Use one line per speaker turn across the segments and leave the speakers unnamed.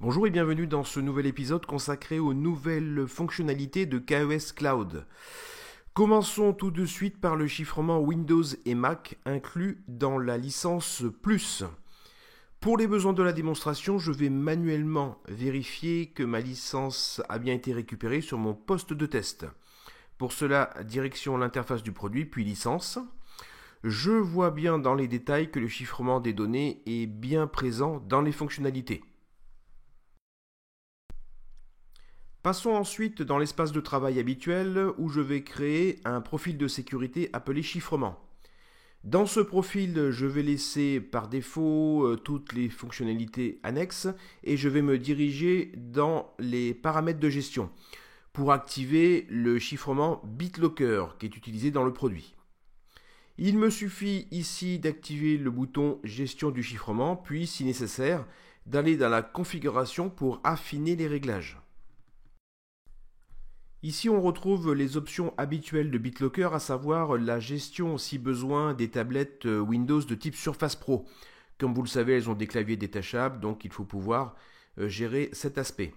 Bonjour et bienvenue dans ce nouvel épisode consacré aux nouvelles fonctionnalités de KES Cloud. Commençons tout de suite par le chiffrement Windows et Mac inclus dans la licence Plus. Pour les besoins de la démonstration, je vais manuellement vérifier que ma licence a bien été récupérée sur mon poste de test. Pour cela, direction l'interface du produit, puis licence. Je vois bien dans les détails que le chiffrement des données est bien présent dans les fonctionnalités. Passons ensuite dans l'espace de travail habituel où je vais créer un profil de sécurité appelé chiffrement. Dans ce profil, je vais laisser par défaut toutes les fonctionnalités annexes et je vais me diriger dans les paramètres de gestion pour activer le chiffrement BitLocker qui est utilisé dans le produit. Il me suffit ici d'activer le bouton Gestion du chiffrement, puis si nécessaire, d'aller dans la configuration pour affiner les réglages. Ici, on retrouve les options habituelles de BitLocker, à savoir la gestion, si besoin, des tablettes Windows de type Surface Pro. Comme vous le savez, elles ont des claviers détachables, donc il faut pouvoir gérer cet aspect.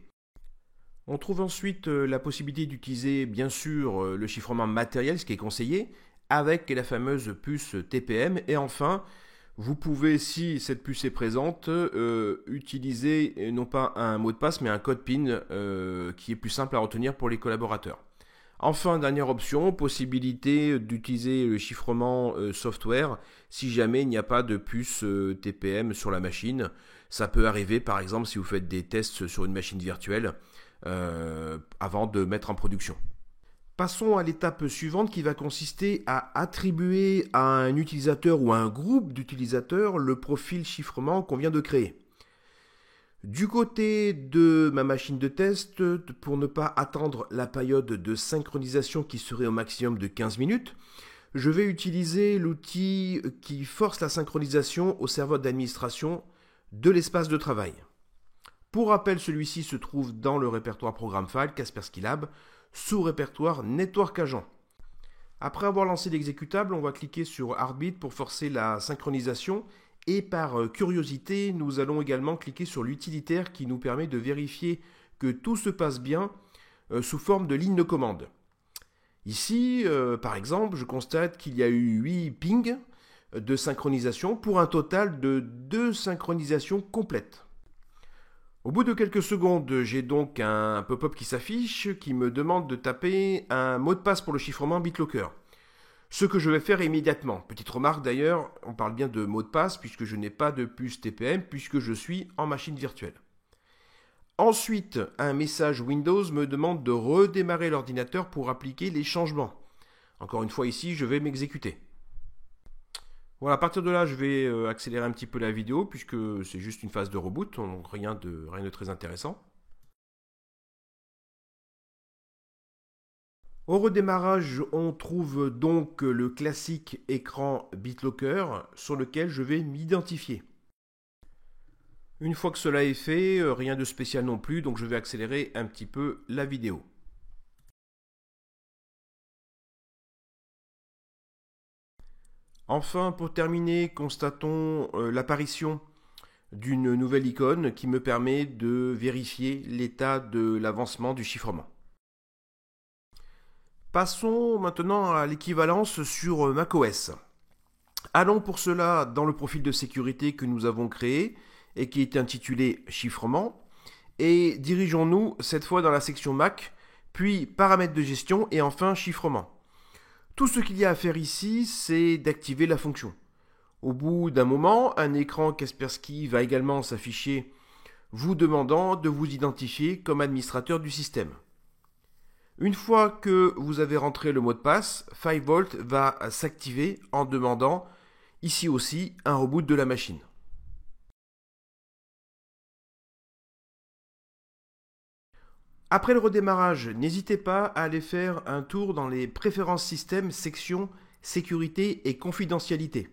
On trouve ensuite la possibilité d'utiliser, bien sûr, le chiffrement matériel, ce qui est conseillé, avec la fameuse puce TPM. Et enfin, vous pouvez, si cette puce est présente, utiliser non pas un mot de passe, mais un code PIN qui est plus simple à retenir pour les collaborateurs. Enfin, dernière option, possibilité d'utiliser le chiffrement software si jamais il n'y a pas de puce TPM sur la machine. Ça peut arriver, par exemple, si vous faites des tests sur une machine virtuelle avant de mettre en production. Passons à l'étape suivante qui va consister à attribuer à un utilisateur ou à un groupe d'utilisateurs le profil chiffrement qu'on vient de créer. Du côté de ma machine de test, pour ne pas attendre la période de synchronisation qui serait au maximum de 15 minutes, je vais utiliser l'outil qui force la synchronisation au serveur d'administration de l'espace de travail. Pour rappel, celui-ci se trouve dans le répertoire Programme File Kaspersky Lab, sous répertoire Network Agent. Après avoir lancé l'exécutable, on va cliquer sur Heartbeat pour forcer la synchronisation et par curiosité, nous allons également cliquer sur l'utilitaire qui nous permet de vérifier que tout se passe bien sous forme de ligne de commande. Ici, par exemple, je constate qu'il y a eu 8 pings de synchronisation pour un total de 2 synchronisations complètes. Au bout de quelques secondes, j'ai donc un pop-up qui s'affiche qui me demande de taper un mot de passe pour le chiffrement BitLocker. Ce que je vais faire immédiatement. Petite remarque d'ailleurs, on parle bien de mot de passe puisque je n'ai pas de puce TPM puisque je suis en machine virtuelle. Ensuite, un message Windows me demande de redémarrer l'ordinateur pour appliquer les changements. Encore une fois ici, je vais m'exécuter. Voilà, à partir de là, je vais accélérer un petit peu la vidéo puisque c'est juste une phase de reboot, donc rien de très intéressant. Au redémarrage, on trouve donc le classique écran BitLocker sur lequel je vais m'identifier. Une fois que cela est fait, rien de spécial non plus, donc je vais accélérer un petit peu la vidéo. Enfin, pour terminer, constatons l'apparition d'une nouvelle icône qui me permet de vérifier l'état de l'avancement du chiffrement. Passons maintenant à l'équivalence sur macOS. Allons pour cela dans le profil de sécurité que nous avons créé et qui est intitulé chiffrement et dirigeons-nous cette fois dans la section Mac, puis paramètres de gestion et enfin chiffrement. Tout ce qu'il y a à faire ici, c'est d'activer la fonction. Au bout d'un moment, un écran Kaspersky va également s'afficher vous demandant de vous identifier comme administrateur du système. Une fois que vous avez rentré le mot de passe, 5V va s'activer en demandant ici aussi un reboot de la machine. Après le redémarrage, n'hésitez pas à aller faire un tour dans les préférences système, section sécurité et confidentialité.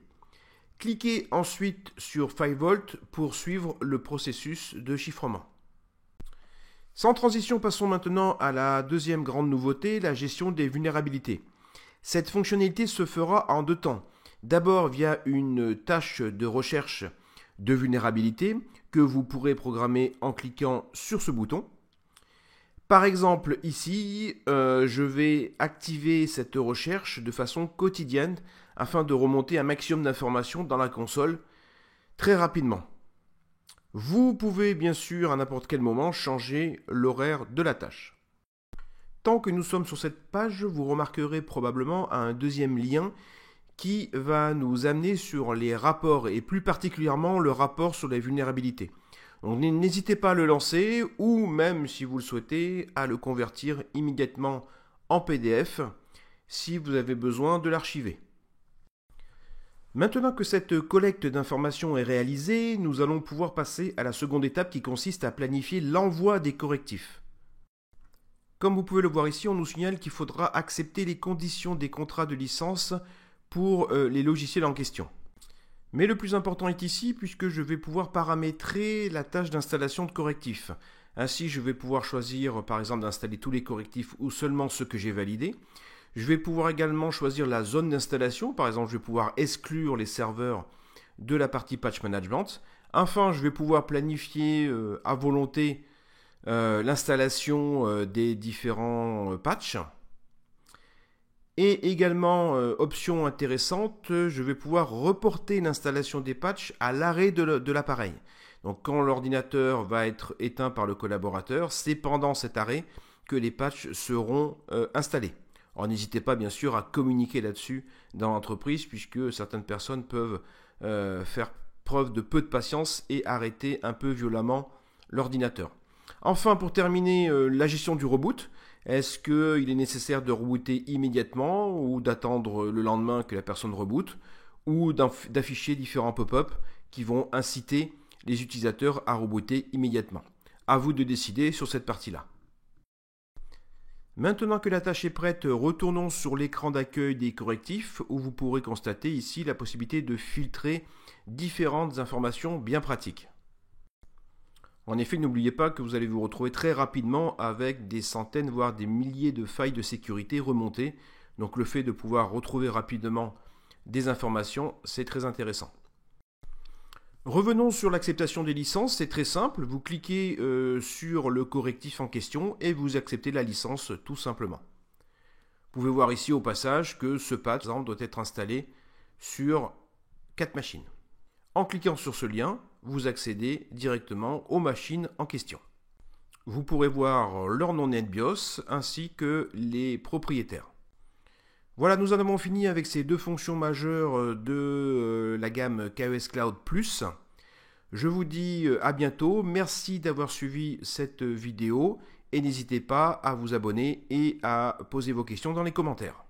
Cliquez ensuite sur 5V pour suivre le processus de chiffrement. Sans transition, passons maintenant à la deuxième grande nouveauté, la gestion des vulnérabilités. Cette fonctionnalité se fera en deux temps. D'abord via une tâche de recherche de vulnérabilité que vous pourrez programmer en cliquant sur ce bouton. Par exemple, ici, je vais activer cette recherche de façon quotidienne afin de remonter un maximum d'informations dans la console très rapidement. Vous pouvez bien sûr à n'importe quel moment changer l'horaire de la tâche. Tant que nous sommes sur cette page, vous remarquerez probablement un deuxième lien qui va nous amener sur les rapports et plus particulièrement le rapport sur les vulnérabilités. Donc n'hésitez pas à le lancer ou même si vous le souhaitez à le convertir immédiatement en PDF si vous avez besoin de l'archiver. Maintenant que cette collecte d'informations est réalisée, nous allons pouvoir passer à la seconde étape qui consiste à planifier l'envoi des correctifs. Comme vous pouvez le voir ici, on nous signale qu'il faudra accepter les conditions des contrats de licence pour les logiciels en question. Mais le plus important est ici puisque je vais pouvoir paramétrer la tâche d'installation de correctifs. Ainsi, je vais pouvoir choisir par exemple d'installer tous les correctifs ou seulement ceux que j'ai validés. Je vais pouvoir également choisir la zone d'installation. Par exemple, je vais pouvoir exclure les serveurs de la partie patch management. Enfin, je vais pouvoir planifier à volonté l'installation des différents patchs. Et également, option intéressante, je vais pouvoir reporter l'installation des patchs à l'arrêt de l'appareil. Donc quand l'ordinateur va être éteint par le collaborateur, c'est pendant cet arrêt que les patchs seront installés. Alors n'hésitez pas bien sûr à communiquer là-dessus dans l'entreprise puisque certaines personnes peuvent faire preuve de peu de patience et arrêter un peu violemment l'ordinateur. Enfin, pour terminer, la gestion du reboot. Est-ce qu'il est nécessaire de rebooter immédiatement ou d'attendre le lendemain que la personne reboote ou d'afficher différents pop-up qui vont inciter les utilisateurs à rebooter immédiatement? À vous de décider sur cette partie-là. Maintenant que la tâche est prête, retournons sur l'écran d'accueil des correctifs où vous pourrez constater ici la possibilité de filtrer différentes informations bien pratiques. En effet, n'oubliez pas que vous allez vous retrouver très rapidement avec des centaines, voire des milliers de failles de sécurité remontées. Donc le fait de pouvoir retrouver rapidement des informations, c'est très intéressant. Revenons sur l'acceptation des licences, c'est très simple. Vous cliquez sur le correctif en question et vous acceptez la licence tout simplement. Vous pouvez voir ici au passage que ce patch, par exemple, doit être installé sur 4 machines. En cliquant sur ce lien, vous accédez directement aux machines en question. Vous pourrez voir leur nom NetBIOS ainsi que les propriétaires. Voilà, nous en avons fini avec ces deux fonctions majeures de la gamme KES Cloud+. Je vous dis à bientôt, merci d'avoir suivi cette vidéo et n'hésitez pas à vous abonner et à poser vos questions dans les commentaires.